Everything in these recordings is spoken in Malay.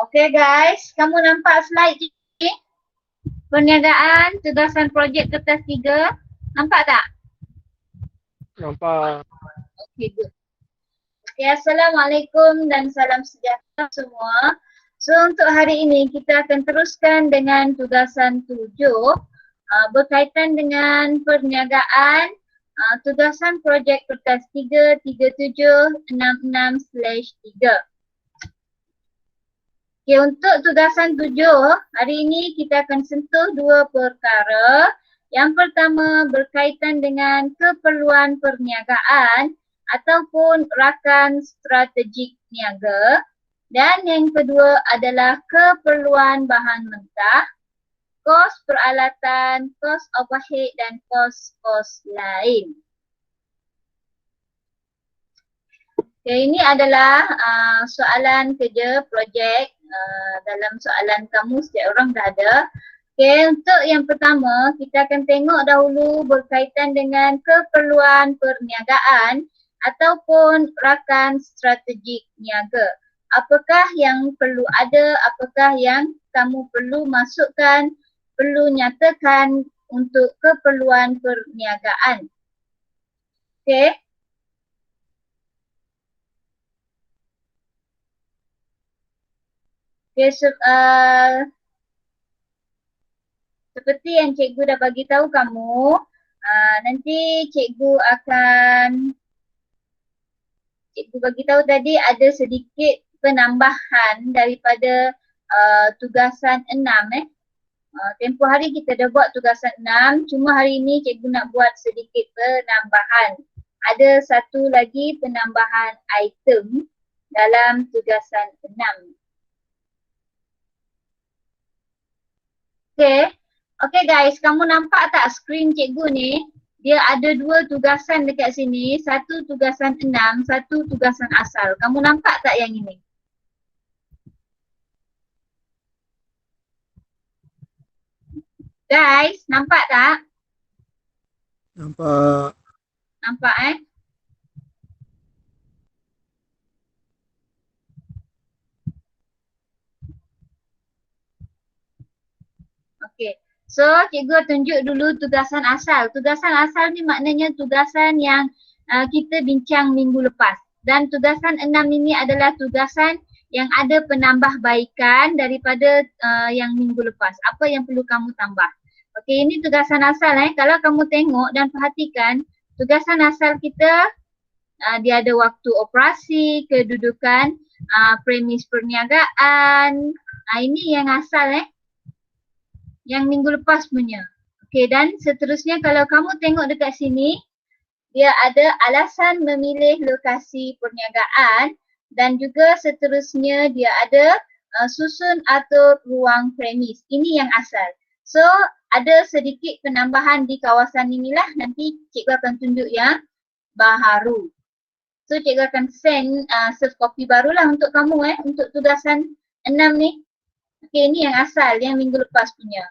Okay guys, kamu nampak slide ni? Perniagaan tugasan projek kertas 3. Nampak tak? Nampak. Okay, good. Okay, Assalamualaikum dan salam sejahtera semua. So untuk hari ini kita akan teruskan dengan tugasan 7 berkaitan dengan perniagaan tugasan projek kertas 3 3766/3. Okay, untuk tugasan 7, hari ini kita akan sentuh dua perkara. Yang pertama berkaitan dengan keperluan perniagaan ataupun rakan strategik niaga. Dan yang kedua adalah keperluan bahan mentah, kos peralatan, kos overhead dan kos-kos lain. Okay, ini adalah soalan kerja projek. Dalam soalan kamu setiap orang dah ada. Okay, untuk yang pertama kita akan tengok dahulu berkaitan dengan keperluan perniagaan ataupun rakan strategik niaga. Apakah yang perlu ada, apakah yang kamu perlu masukkan, perlu nyatakan untuk keperluan perniagaan. Okay. Okay, seperti yang cikgu dah bagi tahu kamu, nanti cikgu bagi tahu tadi ada sedikit penambahan daripada tugasan 6 tempoh hari kita dah buat tugasan 6, cuma hari ini cikgu nak buat sedikit penambahan. Ada satu lagi penambahan item dalam tugasan 6. Okay guys, kamu nampak tak skrin cikgu ni? Dia ada dua tugasan dekat sini, satu tugasan 6, satu tugasan asal. Kamu nampak tak yang ini? Guys, nampak tak? Nampak. Nampak Okay. So, cikgu tunjuk dulu tugasan asal. Tugasan asal ni maknanya tugasan yang kita bincang minggu lepas. Dan tugasan 6 ini adalah tugasan yang ada penambahbaikan daripada yang minggu lepas. Apa yang perlu kamu tambah? Okay, ini tugasan asal Kalau kamu tengok dan perhatikan, tugasan asal kita dia ada waktu operasi, kedudukan, premis perniagaan. Ini yang asal yang minggu lepas punya. Okay, dan seterusnya kalau kamu tengok dekat sini, dia ada alasan memilih lokasi perniagaan dan juga seterusnya dia ada susun atau ruang premis. Ini yang asal. So, ada sedikit penambahan di kawasan inilah, nanti cikgu akan tunjuk yang baharu. So, cikgu akan send soft copy barulah untuk kamu untuk tugasan 6 ni. Okay, ini yang asal, yang minggu lepas punya.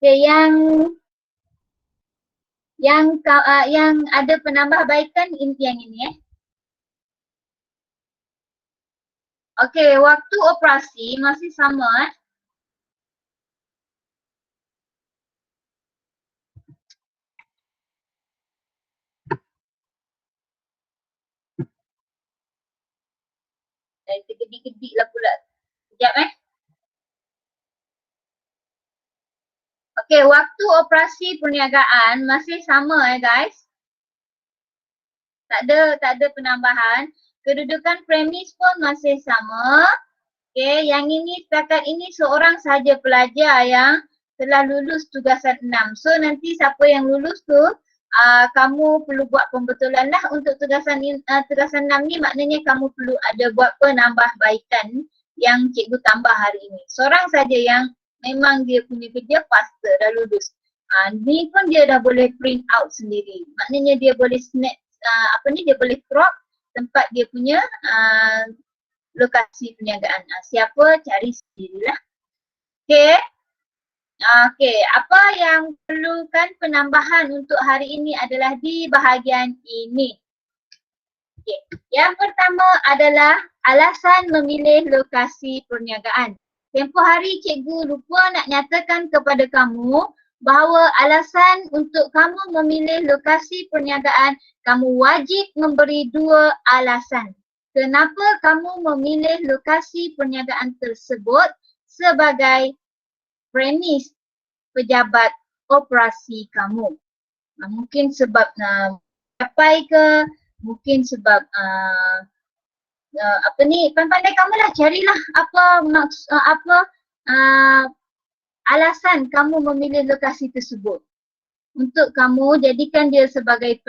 Okay, yang ada penambahbaikan yang ini Okay, waktu operasi masih sama Tergedik-gedik lah pula. Sekejap Okay, waktu operasi perniagaan masih sama guys. Tak ada penambahan. Kedudukan premis pun masih sama. Okay, yang ini setakat ini seorang sahaja pelajar yang telah lulus tugasan 6. So nanti siapa yang lulus tu, kamu perlu buat pembetulan lah untuk tugasan 6 ni, maknanya kamu perlu ada buat penambahbaikan yang cikgu tambah hari ini. Seorang saja yang memang dia punya kerja faster dah lulus. Ni pun dia dah boleh print out sendiri. Maknanya dia boleh snap, dia boleh crop tempat dia punya lokasi perniagaan. Siapa cari sendirilah. Okay. Okay, apa yang perlukan penambahan untuk hari ini adalah di bahagian ini. Okay. Yang pertama adalah alasan memilih lokasi perniagaan. tempoh hari cikgu lupa nak nyatakan kepada kamu bahawa alasan untuk kamu memilih lokasi perniagaan, kamu wajib memberi 2 alasan. Kenapa kamu memilih lokasi perniagaan tersebut sebagai premis pejabat operasi kamu. Mungkin sebab capai ke, mungkin sebab pandai-pandai kamu lah, carilah apa alasan kamu memilih lokasi tersebut untuk kamu jadikan dia sebagai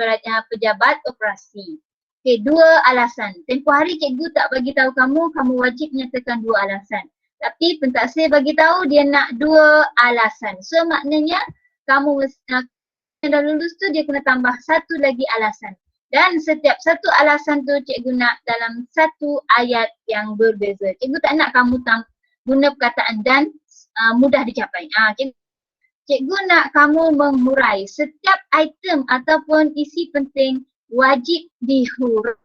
pejabat operasi. Okey, 2 alasan. Tempoh hari cikgu tak bagi tahu kamu, kamu wajib nyatakan 2 alasan. Tapi pentaksir bagi tahu dia nak 2 alasan. So maknanya kamu yang dah lulus tu dia kena tambah 1 lagi alasan. Dan setiap 1 alasan tu cikgu nak dalam 1 ayat yang berbeza. Cikgu tak nak kamu guna perkataan dan mudah dicapai. Cikgu nak kamu menghurai setiap item ataupun isi penting wajib dihurai,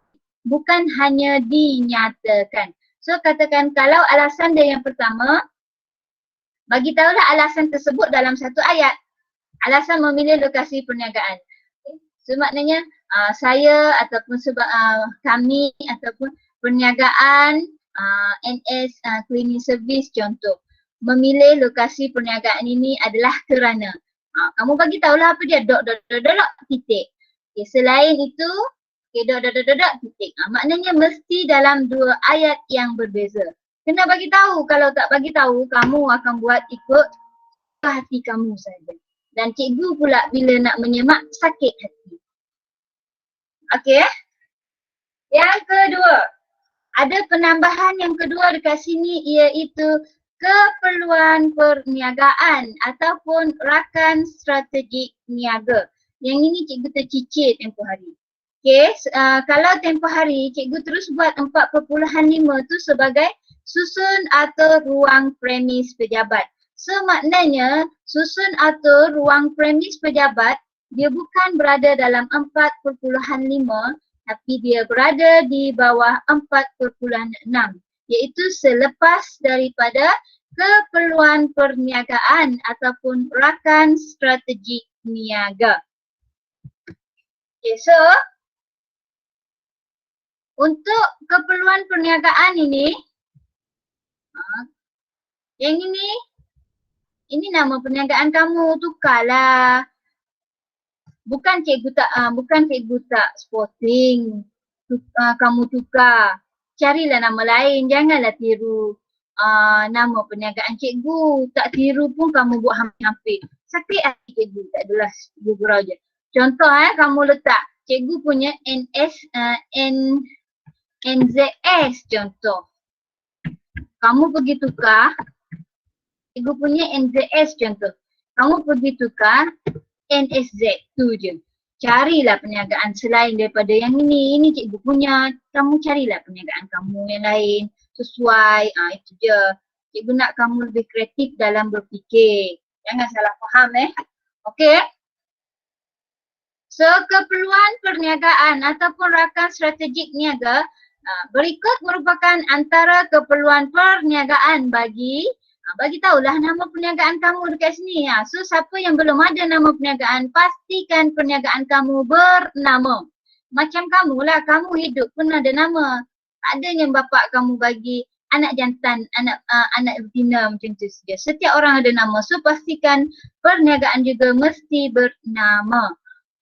bukan hanya dinyatakan. So katakan kalau alasan dia yang pertama, bagi tahulah alasan tersebut dalam 1 ayat. Alasan memilih lokasi perniagaan. So maknanya saya ataupun sebab kami ataupun perniagaan NS cleaning service contoh. Memilih lokasi perniagaan ini adalah kerana kamu bagi tahulah apa dia, titik. Okay, selain itu, titik. Maknanya mesti dalam 2 ayat yang berbeza. Kena bagi tahu, kalau tak bagi tahu kamu akan buat ikut hati kamu saja. Dan cikgu pula bila nak menyemak sakit hati. Okey. Yang kedua, ada penambahan yang kedua dekat sini iaitu keperluan perniagaan ataupun rakan strategik niaga. Yang ini cikgu tercicir tempoh hari. Okey, kalau tempoh hari cikgu terus buat 4.5 tu sebagai susun atau ruang premis pejabat. So maknanya susun atau ruang premis pejabat dia bukan berada dalam 4.5 tapi dia berada di bawah 4.6 iaitu selepas daripada keperluan perniagaan ataupun rakan strategik niaga. Okay, so untuk keperluan perniagaan ini, yang ini nama perniagaan kamu, tukarlah. Bukan cikgu tak sporting, kamu tukar. Carilah nama lain, janganlah tiru nama perniagaan cikgu. Tak tiru pun kamu buat hampir-hampir. Sakit hati cikgu, tak adalah gurau je. Contoh kamu letak cikgu punya NZS contoh. Kamu pergi tukar, cikgu punya NZS contoh. Kamu pergi tukar NSZ tu je. Carilah perniagaan selain daripada yang ini. Ini cikgu punya. Kamu carilah perniagaan kamu yang lain. Sesuai. Itu je. Cikgu nak kamu lebih kreatif dalam berfikir. Jangan salah faham Okey. So keperluan perniagaan ataupun rakan strategik niaga berikut merupakan antara keperluan perniagaan bagi tahulah nama perniagaan kamu dekat sini. So siapa yang belum ada nama perniagaan, pastikan perniagaan kamu bernama. Macam kamulah, kamu hidup pun ada nama. Adanya bapak kamu bagi anak jantan, anak betina macam tu saja. Setiap orang ada nama. So pastikan perniagaan juga mesti bernama.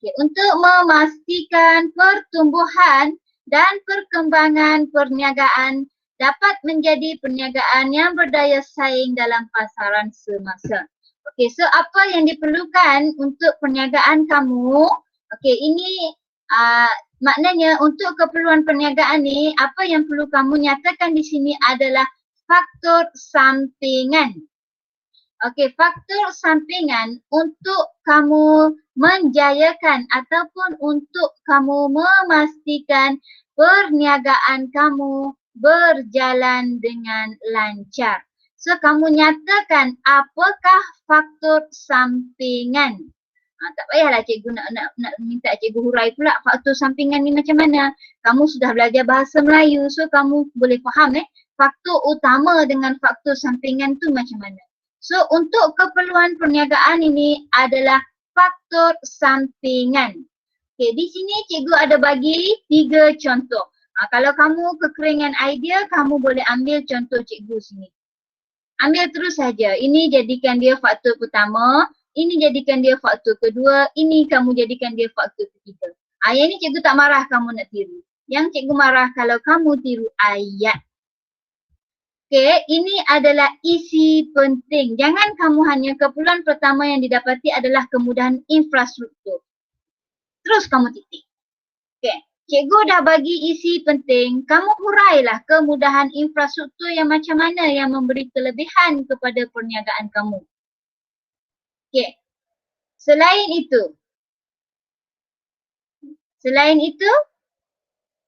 Okay, untuk memastikan pertumbuhan dan perkembangan perniagaan dapat menjadi perniagaan yang berdaya saing dalam pasaran semasa. Okey, so apa yang diperlukan untuk perniagaan kamu? Okey, ini maknanya untuk keperluan perniagaan ni, apa yang perlu kamu nyatakan di sini adalah faktor sampingan. Okey, faktor sampingan untuk kamu menjayakan ataupun untuk kamu memastikan perniagaan kamu berjalan dengan lancar. So kamu nyatakan apakah faktor sampingan. Tak payahlah cikgu nak minta cikgu hurai pula faktor sampingan ni macam mana. Kamu sudah belajar bahasa Melayu, so kamu boleh faham faktor utama dengan faktor sampingan tu macam mana. So untuk keperluan perniagaan ini adalah faktor sampingan. Okay, di sini cikgu ada bagi 3 contoh. Kalau kamu kekeringan idea, kamu boleh ambil contoh cikgu sini. Ambil terus saja. Ini jadikan dia faktor pertama, ini jadikan dia faktor kedua, ini kamu jadikan dia faktor ketiga. Yang ni cikgu tak marah kamu nak tiru. Yang cikgu marah kalau kamu tiru ayat. Okay, ini adalah isi penting. Jangan kamu hanya keperluan pertama yang didapati adalah kemudahan infrastruktur. Terus kamu titik. Okay, cikgu dah bagi isi penting. Kamu hurailah kemudahan infrastruktur yang macam mana yang memberi kelebihan kepada perniagaan kamu. Okay, selain itu,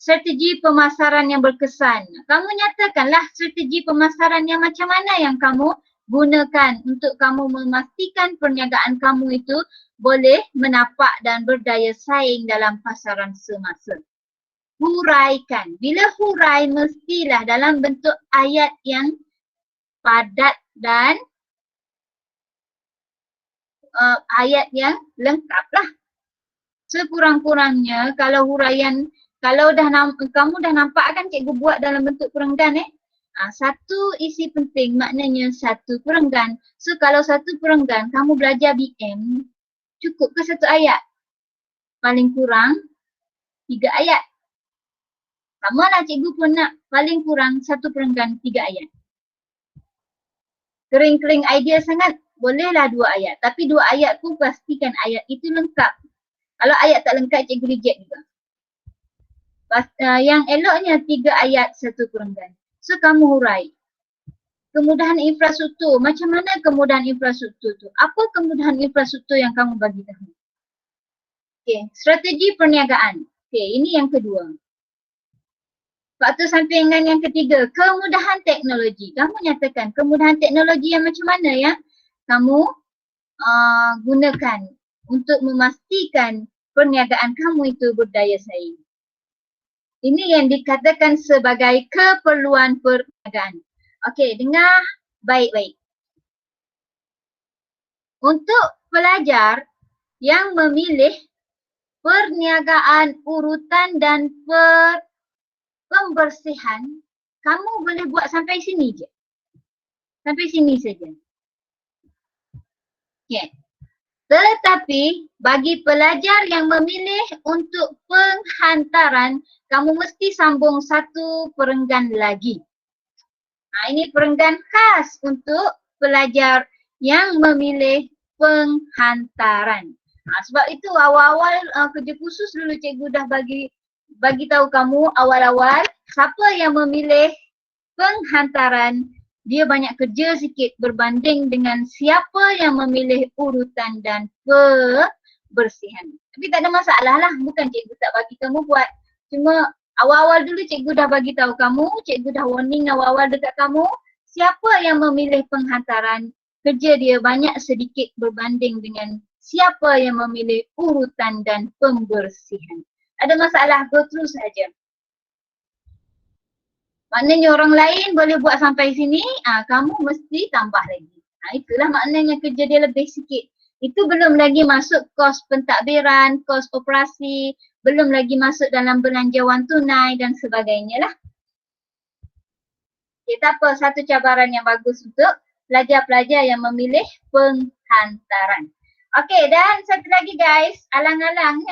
strategi pemasaran yang berkesan. Kamu nyatakanlah strategi pemasaran yang macam mana yang kamu gunakan untuk kamu memastikan perniagaan kamu itu boleh menapak dan berdaya saing dalam pasaran semasa. Huraikan. Bila hurai mestilah dalam bentuk ayat yang padat dan ayat yang lengkap lah. Sekurang-kurangnya kalau huraian, kalau kamu dah nampak kan cikgu buat dalam bentuk perenggan satu isi penting maknanya satu perenggan. So kalau satu perenggan kamu belajar BM, cukup ke satu ayat? Paling kurang 3 ayat. Sama lah cikgu pun nak paling kurang satu perenggan 3 ayat. Kering-kering idea sangat, bolehlah 2 ayat. Tapi 2 ayat pun pastikan ayat itu lengkap. Kalau ayat tak lengkap cikgu reject juga. Yang eloknya 3 ayat satu perenggan. So kamu hurai. Kemudahan infrastruktur. Macam mana kemudahan infrastruktur tu? Apa kemudahan infrastruktur yang kamu bagi tahu? Okay, strategi perniagaan. Okay, ini yang kedua. Faktor sampingan yang ketiga, kemudahan teknologi. Kamu nyatakan kemudahan teknologi yang macam mana yang kamu gunakan untuk memastikan perniagaan kamu itu berdaya saing. Ini yang dikatakan sebagai keperluan perniagaan. Okey, dengar baik-baik. Untuk pelajar yang memilih perniagaan urutan dan pembersihan, kamu boleh buat sampai sini je. Sampai sini saja. Okay. Tetapi bagi pelajar yang memilih untuk penghantaran, kamu mesti sambung satu perenggan lagi. Ini perenggan khas untuk pelajar yang memilih penghantaran. Sebab itu awal-awal kerja khusus dulu cikgu dah bagi tahu kamu awal-awal siapa yang memilih penghantaran, dia banyak kerja sikit berbanding dengan siapa yang memilih urutan dan pembersihan. Tapi tak ada masalah lah, bukan cikgu tak bagi kamu buat. Cuma awal-awal dulu cikgu dah bagi tahu kamu, cikgu dah warning awal-awal dekat kamu, siapa yang memilih penghantaran, kerja dia banyak sedikit berbanding dengan siapa yang memilih urutan dan pembersihan. Ada masalah, go through saja. Maknanya orang lain boleh buat sampai sini, kamu mesti tambah lagi. Itulah maknanya kerja dia lebih sikit. Itu belum lagi masuk kos pentadbiran, kos operasi, belum lagi masuk dalam belanjawan tunai dan sebagainya lah. Okay, tak apa, satu cabaran yang bagus untuk pelajar-pelajar yang memilih penghantaran. Okey, dan satu lagi guys, alang-alang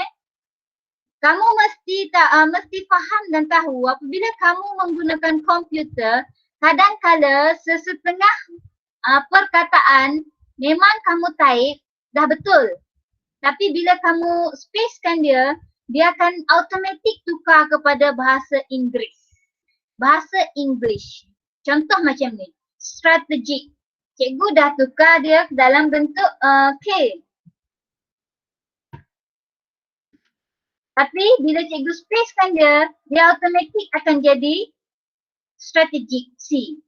kamu mesti faham dan tahu apabila kamu menggunakan komputer, kadang-kala sesetengah perkataan memang kamu type dah betul. Tapi bila kamu spacekan dia akan automatik tukar kepada bahasa Inggeris. Bahasa English. Contoh macam ni, strategic. Cikgu dah tukar dia dalam bentuk K. Tapi bila cikgu spacekan dia automatik akan jadi strategic C.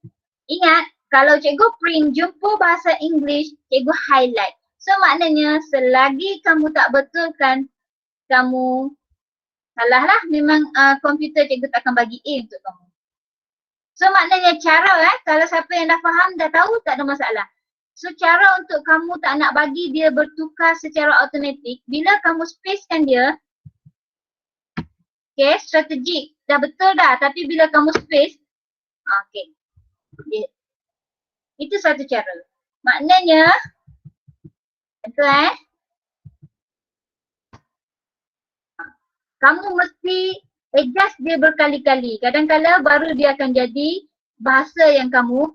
Ingat, kalau cikgu print jumpa bahasa English, cikgu highlight. So maknanya selagi kamu tak betulkan, kamu salah lah. Memang komputer cikgu tak akan bagi A untuk kamu. So maknanya cara kalau siapa yang dah faham, dah tahu, tak ada masalah. So cara untuk kamu tak nak bagi dia bertukar secara automatik, bila kamu spacekan dia, okay, strategik, dah betul dah, tapi bila kamu space, okay, itu satu cara. Maknanya, betul kamu mesti adjust dia berkali-kali. Kadang-kadang baru dia akan jadi bahasa yang kamu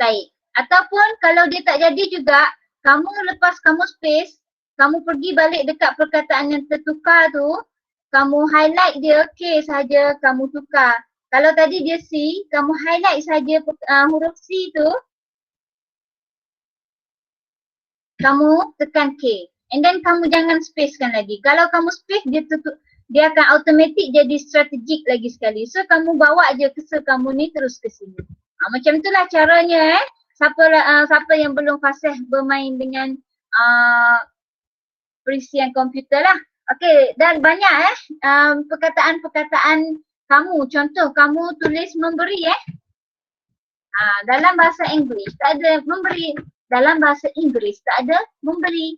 taik. Ataupun kalau dia tak jadi juga, kamu lepas kamu space, kamu pergi balik dekat perkataan yang tertukar tu, kamu highlight dia K saja, kamu tukar. Kalau tadi dia C, kamu highlight saja huruf C tu, kamu tekan K. And then kamu jangan spacekan lagi. Kalau kamu space, dia akan automatic jadi strategik lagi sekali. So kamu bawa je cursor kamu ni terus ke sini. Macam itulah caranya siapa yang belum fasih bermain dengan perisian komputer lah. Okey, dan banyak perkataan-perkataan kamu. Contoh kamu tulis memberi dalam bahasa Inggeris tak ada memberi. Dalam bahasa Inggeris tak ada memberi.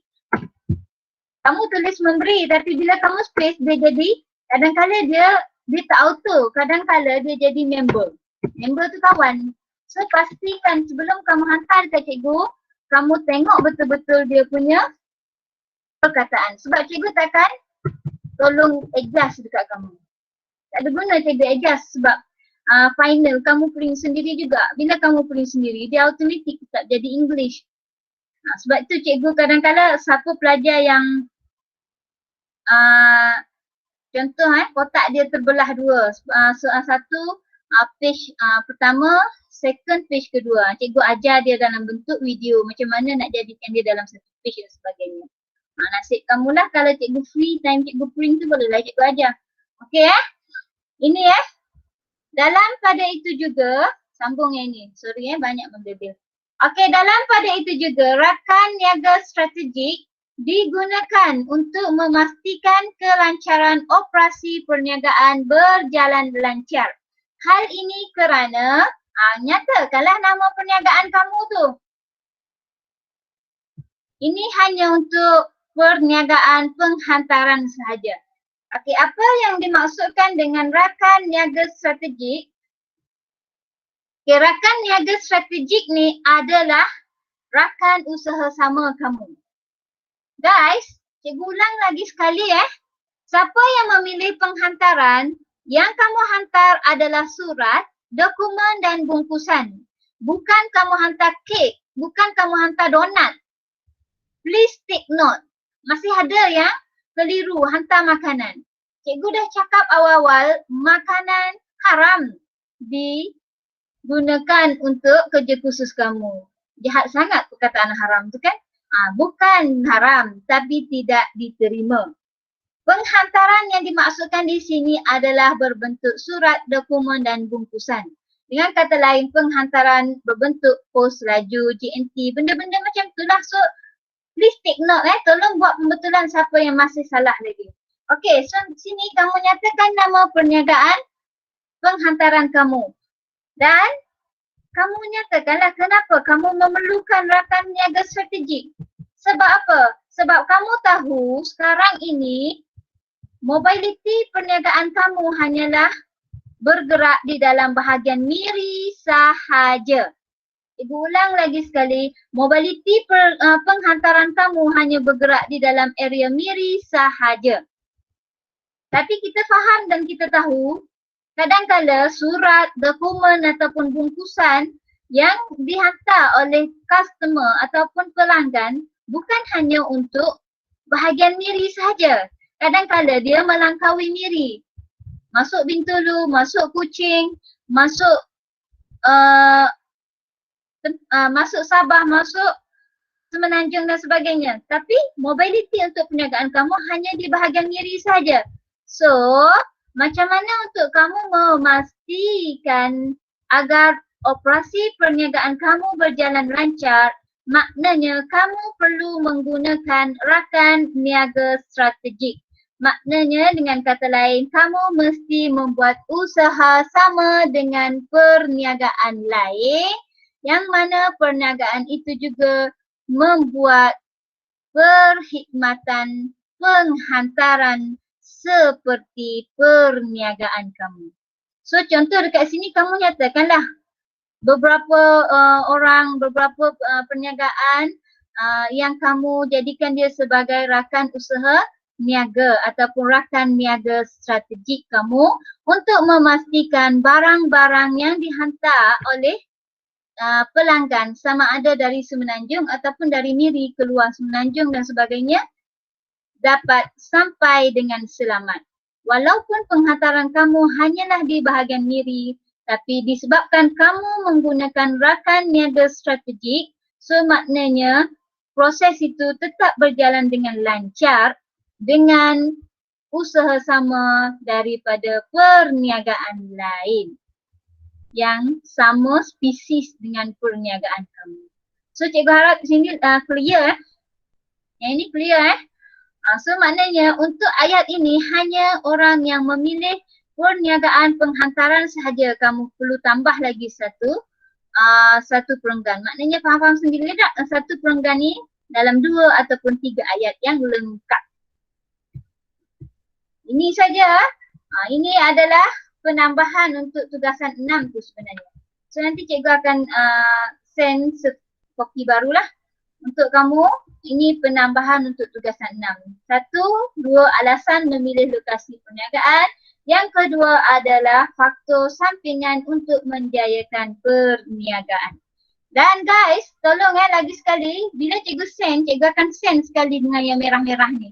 Kamu tulis memberi tapi bila kamu space dia jadi kadang-kadang dia tak auto, kadang-kadang dia jadi member. Member tu kawan. So pastikan sebelum kamu hantar ke cikgu, kamu tengok betul-betul dia punya perkataan. Sebab cikgu takkan tolong adjust dekat kamu. Tak ada guna cikgu adjust sebab final kamu print sendiri juga. Bila kamu print sendiri dia automatic tak jadi English. Sebab tu cikgu kadang-kadang siapa pelajar yang contoh kotak dia terbelah dua. Satu page pertama, second page kedua. Cikgu ajar dia dalam bentuk video macam mana nak jadikan dia dalam satu page dan sebagainya. Nasib kamulah kalau cikgu free time cikgu print tu bolehlah cikgu ajar. Okey Ini dalam pada itu juga, sambung yang ini. Sorry banyak mendebil. Okey, dalam pada itu juga rakan niaga strategik digunakan untuk memastikan kelancaran operasi perniagaan berjalan lancar. Hal ini kerana nyatakanlah nama perniagaan kamu tu. Ini hanya untuk perniagaan penghantaran sahaja. Okey, apa yang dimaksudkan dengan rakan niaga strategik? Okay, rakan niaga strategik ni adalah rakan usaha sama kamu. Guys, cikgu ulang lagi sekali Siapa yang memilih penghantaran, yang kamu hantar adalah surat, dokumen dan bungkusan. Bukan kamu hantar kek, bukan kamu hantar donat. Please take note. Masih ada yang keliru hantar makanan. Cikgu dah cakap awal-awal makanan haram digunakan untuk kerja khusus kamu. Jahat sangat perkataan haram tu kan? Bukan haram tapi tidak diterima. Penghantaran yang dimaksudkan di sini adalah berbentuk surat, dokumen dan bungkusan. Dengan kata lain penghantaran berbentuk pos laju, JNT, benda-benda macam itulah. So please take note tolong buat pembetulan siapa yang masih salah lagi. Okey, so sini kamu nyatakan nama perniagaan penghantaran kamu. Dan kamu nyatakanlah kenapa kamu memerlukan rakan niaga strategik. Sebab apa? Sebab kamu tahu sekarang ini mobiliti perniagaan kamu hanyalah bergerak di dalam bahagian miri sahaja. Ibu ulang lagi sekali, mobiliti penghantaran kamu hanya bergerak di dalam area miri sahaja. Tapi kita faham dan kita tahu kadang-kadang surat, dokumen ataupun bungkusan yang dihantar oleh customer ataupun pelanggan bukan hanya untuk bahagian miri sahaja. Kadang-kadang dia melangkaui miri. Masuk Bintulu, masuk Kuching, masuk masuk Sabah, masuk Semenanjung dan sebagainya. Tapi mobiliti untuk perniagaan kamu hanya di bahagian miri sahaja. So, macam mana untuk kamu memastikan agar operasi perniagaan kamu berjalan lancar? Maknanya kamu perlu menggunakan rakan niaga strategik. Maknanya dengan kata lain, kamu mesti membuat usaha sama dengan perniagaan lain yang mana perniagaan itu juga membuat perkhidmatan penghantaran seperti perniagaan kamu. So contoh dekat sini kamu nyatakanlah beberapa beberapa perniagaan yang kamu jadikan dia sebagai rakan usaha niaga ataupun rakan niaga strategik kamu untuk memastikan barang-barang yang dihantar oleh pelanggan sama ada dari Semenanjung ataupun dari Miri keluar Semenanjung dan sebagainya dapat sampai dengan selamat. Walaupun penghantaran kamu hanyalah di bahagian Miri, tapi disebabkan kamu menggunakan rakan niaga strategik, so maknanya proses itu tetap berjalan dengan lancar dengan usaha sama daripada perniagaan lain yang sama spesies dengan perniagaan kamu. So cikgu harap di sini clear. Yang ini clear so maknanya untuk ayat ini hanya orang yang memilih perniagaan penghantaran sahaja kamu perlu tambah lagi satu perenggan. Maknanya faham-faham sendiri tak satu perenggan ni dalam 2 ataupun 3 ayat yang lengkap. Ini saja. Ini adalah penambahan untuk tugasan 6 tu sebenarnya. So nanti cikgu akan send kopi barulah untuk kamu. Ini penambahan untuk tugasan 6. 1, 2 alasan memilih lokasi perniagaan. Yang kedua adalah faktor sampingan untuk menjayakan perniagaan. Dan guys, tolong lagi sekali bila cikgu send, cikgu akan send sekali dengan yang merah-merah ni.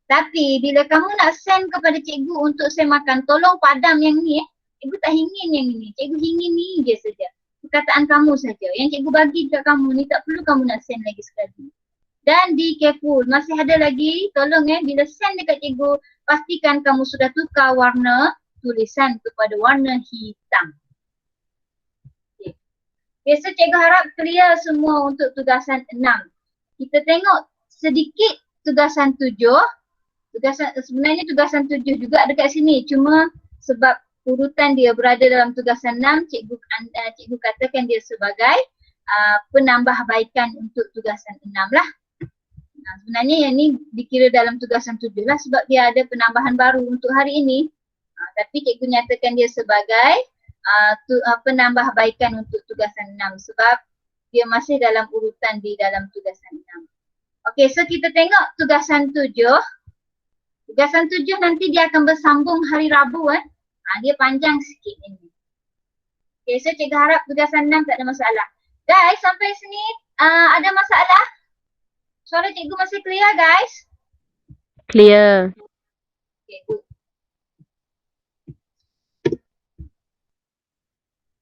Tapi bila kamu nak send kepada cikgu untuk saya makan, tolong padam yang ni Cikgu tak ingin yang ini. Cikgu ingin ni je saja. Perkataan kamu saja. Yang cikgu bagi dekat kamu ni tak perlu kamu nak send lagi sekali. Dan be careful. Masih ada lagi. Tolong bila send dekat cikgu, pastikan kamu sudah tukar warna tulisan kepada warna hitam. Okay, so cikgu harap clear semua untuk tugasan 6. Kita tengok sedikit tugasan 7. Sebenarnya tugasan 7 juga dekat sini, cuma sebab urutan dia berada dalam tugasan 6, cikgu katakan dia sebagai penambahbaikan untuk tugasan 6 lah. Sebenarnya yang ni dikira dalam tugasan 7 lah sebab dia ada penambahan baru untuk hari ini. Tapi cikgu nyatakan dia sebagai penambahbaikan untuk tugasan 6 sebab dia masih dalam urutan di dalam tugasan 6. Okey, so kita tengok tugasan 7. Tugasan 7 nanti dia akan bersambung hari Rabu dia panjang sikit ini. Okay, so cikgu harap tugasan 6 tak ada masalah. Guys, sampai sini ada masalah? Suara cikgu masih clear guys? Clear. Okay, good.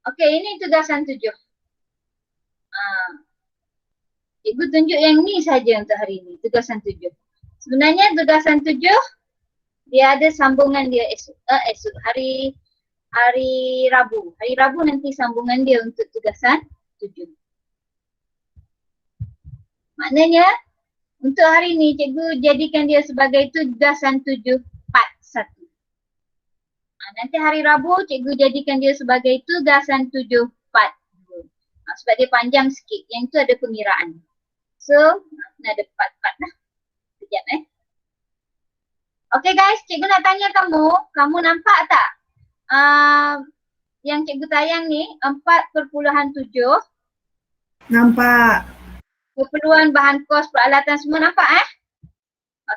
Okay, ini tugasan 7. Cikgu tunjuk yang ni saja untuk hari ini, tugasan 7. Sebenarnya tugasan 7 dia ada sambungan dia esok hari Rabu. Hari Rabu nanti sambungan dia untuk tugasan 7. Maknanya untuk hari ini cikgu jadikan dia sebagai tugasan 7 part 1. Nanti hari Rabu cikgu jadikan dia sebagai tugasan 7 part 2. Sebab dia panjang sikit. Yang itu ada pengiraan. So, ada part-part lah. Sekejap Okay guys, cikgu nak tanya kamu nampak tak yang cikgu tayang ni 4.7? Nampak. Keperluan bahan kos peralatan semua nampak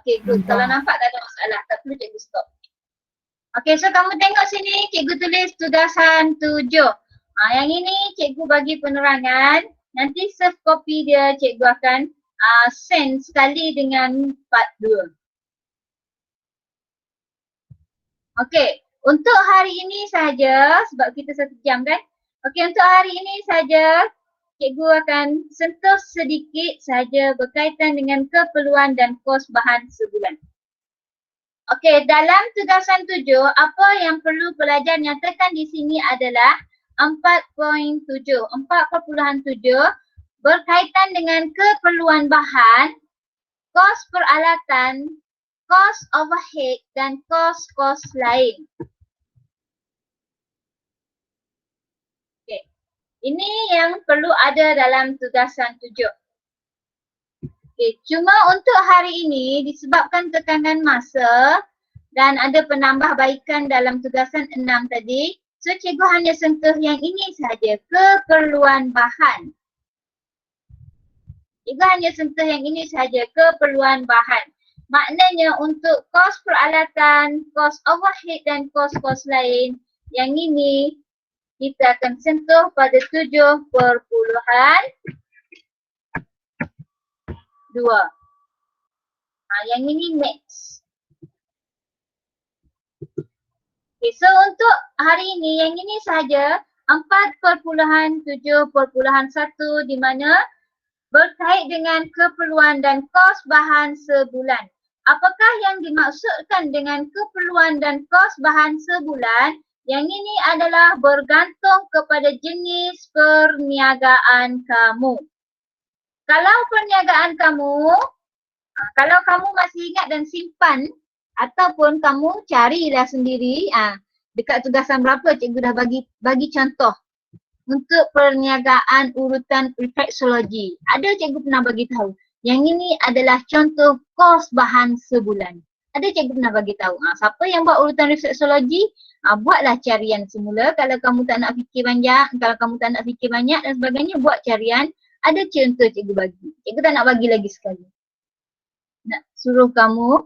Okay good, Nampak. kalau nampak tak ada masalah, tak perlu cikgu stop. Okay, so kamu tengok sini cikgu tulis tugasan 7. Yang ini cikgu bagi penerangan, nanti soft copy dia cikgu akan send sekali dengan part 2. Okey, untuk hari ini saja sebab kita 1 jam kan. Okey, untuk hari ini saja cikgu akan sentuh sedikit saja berkaitan dengan keperluan dan kos bahan sebulan. Okey, dalam tugasan 7, apa yang perlu pelajar nyatakan di sini adalah 4.7. 4.7 berkaitan dengan keperluan bahan, kos peralatan cost overhead dan cost lain. Okay. Ini yang perlu ada dalam tugasan 7. Okay. Cuma untuk hari ini disebabkan tekanan masa dan ada penambahbaikan dalam tugasan 6 tadi. So cikgu hanya sentuh yang ini sahaja, keperluan bahan. Cikgu hanya sentuh yang ini sahaja, keperluan bahan. Maknanya untuk kos peralatan, kos overhead dan kos lain, yang ini kita akan sentuh pada 7.2. Yang ini next. Okay, so untuk hari ini yang ini sahaja 4.7.1 di mana berkait dengan keperluan dan kos bahan sebulan. Apakah yang dimaksudkan dengan keperluan dan kos bahan sebulan? Yang ini adalah bergantung kepada jenis perniagaan kamu. Kalau perniagaan kamu, kalau kamu masih ingat dan simpan ataupun kamu carilah sendiri, dekat tugasan berapa cikgu dah bagi contoh. Untuk perniagaan urutan refleksologi. Ada cikgu pernah bagi tahu. Yang ini adalah contoh kos bahan sebulan. Ada cikgu pernah bagi tahu. Siapa yang buat urutan refleksologi, buatlah carian semula. Kalau kamu tak nak fikir banyak, dan sebagainya, buat carian. Ada contoh cikgu bagi. Cikgu tak nak bagi lagi sekali. Nak suruh kamu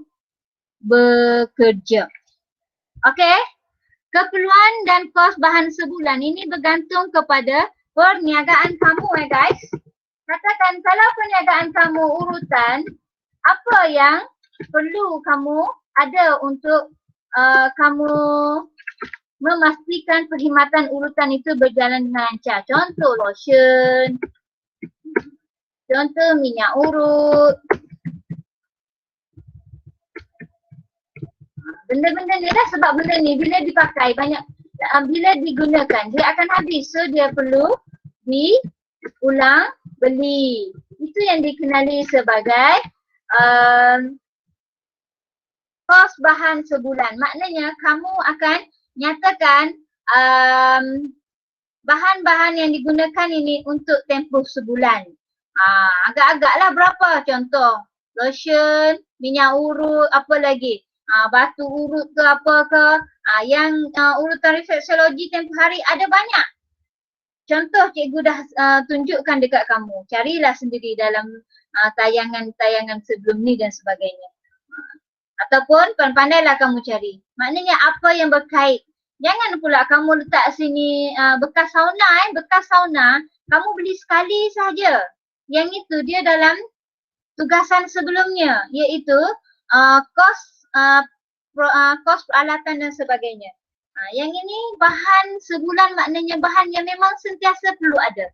bekerja. Okey? Keperluan dan kos bahan sebulan ini bergantung kepada perniagaan kamu guys. Katakan kalau perniagaan kamu urutan, apa yang perlu kamu ada untuk kamu memastikan perkhidmatan urutan itu berjalan dengan lancar. Contoh lotion, contoh minyak urut. Benda-benda ni lah, sebab benda ni bila dipakai banyak, bila digunakan dia akan habis. So dia perlu diulang beli. Itu yang dikenali sebagai kos bahan sebulan. Maknanya kamu akan nyatakan bahan-bahan yang digunakan ini untuk tempoh sebulan. Agak-agaklah berapa contoh. Lotion, minyak urut, apa lagi? Batu urut ke apa ke, yang urutan refleksologi tempoh hari ada banyak. Contoh cikgu dah tunjukkan dekat kamu. Carilah sendiri dalam tayangan-tayangan sebelum ni dan sebagainya. Ataupun pandailah kamu cari. Maknanya apa yang berkait. Jangan pula kamu letak sini bekas sauna bekas sauna kamu beli sekali sahaja. Yang itu dia dalam tugasan sebelumnya, iaitu kos peralatan dan sebagainya. Yang ini bahan sebulan, maknanya bahan yang memang sentiasa perlu ada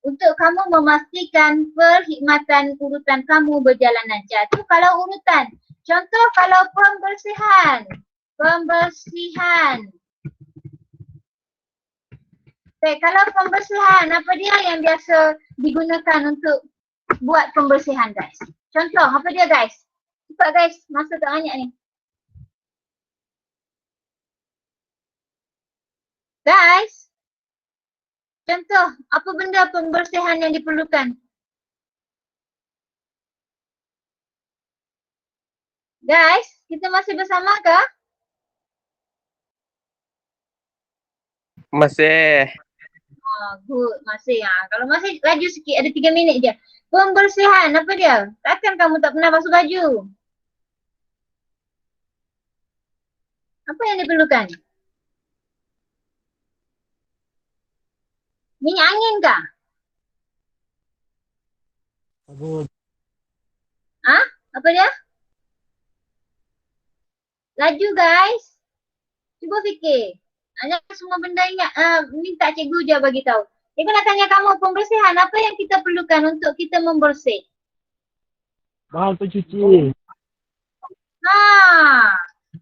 untuk kamu memastikan perkhidmatan urutan kamu berjalan lancar. Itu kalau urutan. Contoh kalau pembersihan. Okay, kalau pembersihan, apa dia yang biasa digunakan untuk buat pembersihan guys? Contoh, apa dia guys? Cepat guys, masa tak banyak ni. Guys, contoh, apa benda pembersihan yang diperlukan? Guys, kita masih bersama ke? Masih. Good, masih. Kalau masih laju sikit, ada 3 minit je. Pembersihan, apa dia? Takkan kamu tak pernah basuh baju? Apa yang diperlukan? Minyak angin kah? Sabun. Apa dia? Laju guys. Cuba fikir. Jangan semua benda ingat, minta cikgu je bagi tahu. Cikgu nak tanya kamu pembersihan, apa yang kita perlukan untuk kita membersih? Bahan pencuci.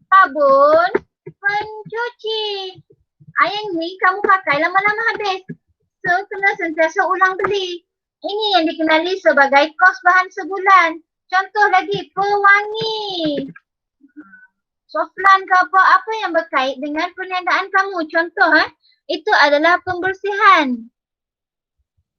Sabun pencuci. Yang ni kamu pakai lama-lama habis. So kena sentiasa ulang beli. Ini yang dikenali sebagai kos bahan sebulan. Contoh lagi, pewangi. Soflan ke apa yang berkait dengan perniagaan kamu. Contoh itu adalah pembersihan.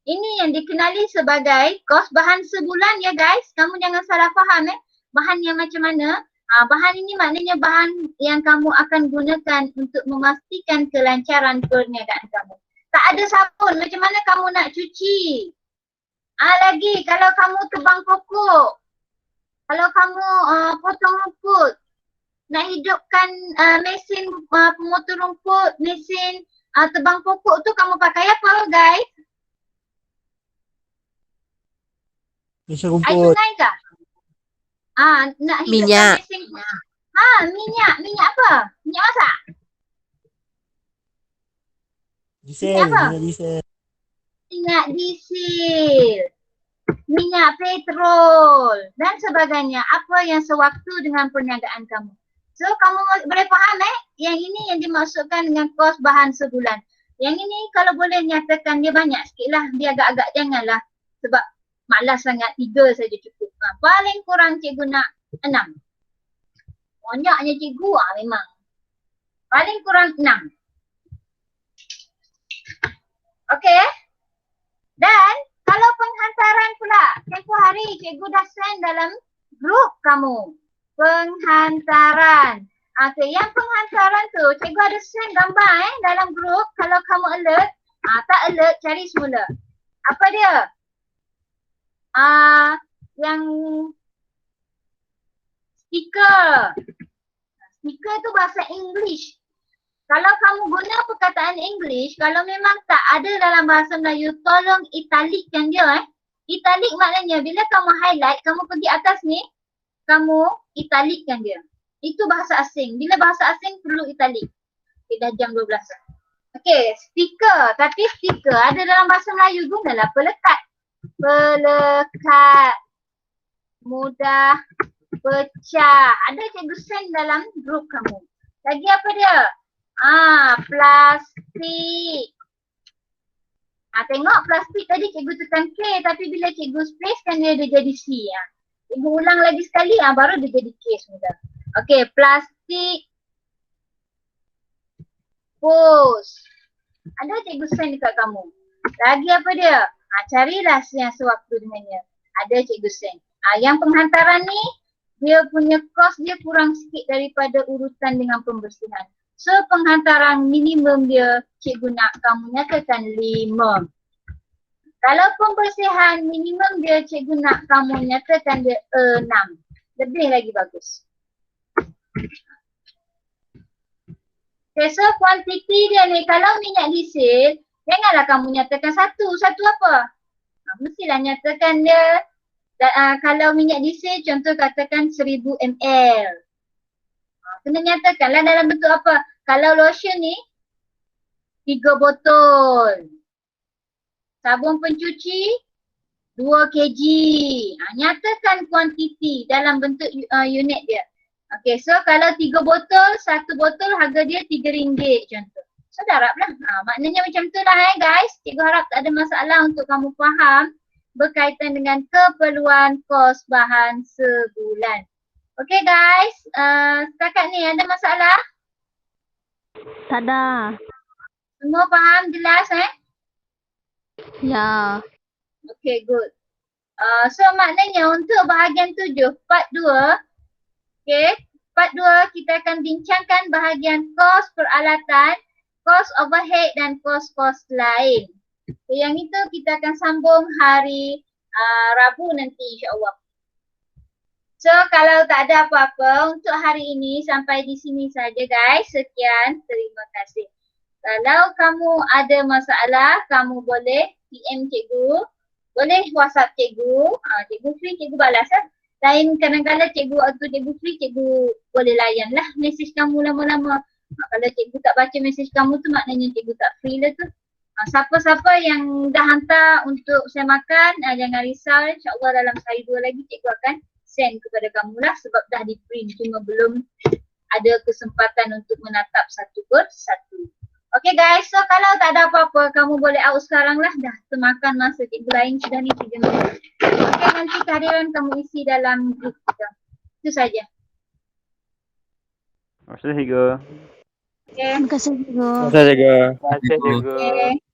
Ini yang dikenali sebagai kos bahan sebulan ya guys. Kamu jangan salah faham bahan yang macam mana. Bahan ini maknanya bahan yang kamu akan gunakan untuk memastikan kelancaran perniagaan kamu. Tak ada sabun, macam mana kamu nak cuci? Lagi kalau kamu tebang pokok, kalau kamu potong rumput, nak hidupkan mesin pemotong rumput, mesin tebang pokok tu kamu pakai apa guys? Mesin Air rumput. sungai kah? Nak hidupkan Minyak. mesin. Minyak. Minyak apa? Minyak masak? Diesel. apa? Minyak diesel. Minyak diesel, minyak petrol dan sebagainya. Apa yang sewaktu dengan perniagaan kamu. So kamu boleh faham yang ini yang dimaksudkan dengan kos bahan sebulan. Yang ini kalau boleh nyatakan dia banyak sikit lah. Dia agak-agak janganlah. Sebab malas sangat 3 saja cukup. Paling kurang cikgu nak 6. Banyaknya cikgu memang. Paling kurang 6. Okey. Dan kalau penghantaran pula, tempoh hari cikgu dah send dalam grup kamu. Penghantaran. Okey, yang penghantaran tu cikgu ada send gambar dalam grup. Kalau kamu alert, tak alert cari semula. Apa dia? Yang stiker. Stiker tu bahasa English. Kalau kamu guna perkataan English, kalau memang tak ada dalam bahasa Melayu, tolong italikkan dia. Italik maknanya bila kamu highlight, kamu pergi atas ni, kamu italikkan dia. Itu bahasa asing. Bila bahasa asing perlu italik. Okay, dah jam 12. Okey, stiker. Tapi stiker ada dalam bahasa Melayu, gunalah pelekat. Pelekat. Mudah pecah. Ada cikgu send dalam grup kamu. Lagi apa dia? Plastik. Tengok plastik tadi cikgu tekan K tapi bila cikgu space kan dia jadi C. Cikgu ulang lagi sekali baru dia jadi K semula. Okey, plastik pos. Ada cikgu send dekat kamu. Lagi apa dia? Carilah yang sewaktu dengannya. Ada cikgu send. Yang penghantaran ni dia punya kos dia kurang sikit daripada urutan dengan pembersihan. So penghantaran minimum dia cikgu nak kamu nyatakan 5. Kalau pembersihan minimum dia cikgu nak kamu nyatakan dia 6. Lebih lagi bagus. Okay, so kuantiti dia ni kalau minyak diesel janganlah kamu nyatakan 1. 1 apa? Mestilah nyatakan dia kalau minyak diesel contoh katakan 1000 ml. Kena nyatakanlah dalam bentuk apa. Kalau lotion ni 3 botol. Sabun pencuci 2 kg. Nyatakan kuantiti dalam bentuk unit dia. Okey, so kalau 3 botol, 1 botol harga dia RM3 contoh. So dah haraplah. Maknanya macam tu lah guys. Cikgu harap tak ada masalah untuk kamu faham berkaitan dengan keperluan kos bahan sebulan. Okay guys, setakat ni ada masalah? Tak ada. Semua faham jelas Ya. Okay, good. So maknanya untuk bahagian 7, part 2. Okay, part 2 kita akan bincangkan bahagian kos peralatan, kos overhead dan kos-kos lain. So, yang itu kita akan sambung hari Rabu nanti insyaAllah. So kalau tak ada apa-apa untuk hari ini sampai di sini saja guys. Sekian, terima kasih. Kalau kamu ada masalah, kamu boleh PM cikgu, boleh WhatsApp cikgu. Cikgu free, cikgu balas Lain kadang-kadang cikgu atau cikgu free, cikgu boleh layan lah mesej kamu lama-lama. Kalau cikgu tak baca mesej kamu tu maknanya cikgu tak free lah tu. Siapa-siapa yang dah hantar untuk saya makan, jangan risau. InsyaAllah dalam sehari 2 lagi cikgu akan send kepada kamu lah sebab dah di print cuma belum ada kesempatan untuk menatap satu persatu. Okay guys, so kalau tak ada apa-apa, kamu boleh out sekarang lah. Dah termakan masa cikgu lain sudah ni 3 minit. Okay, nanti kehadiran kamu isi dalam grup kita. Itu saja. Terima kasih, cikgu. Okay. Terima kasih, cikgu. Saya jaga. Terima kasih, cikgu. Okay.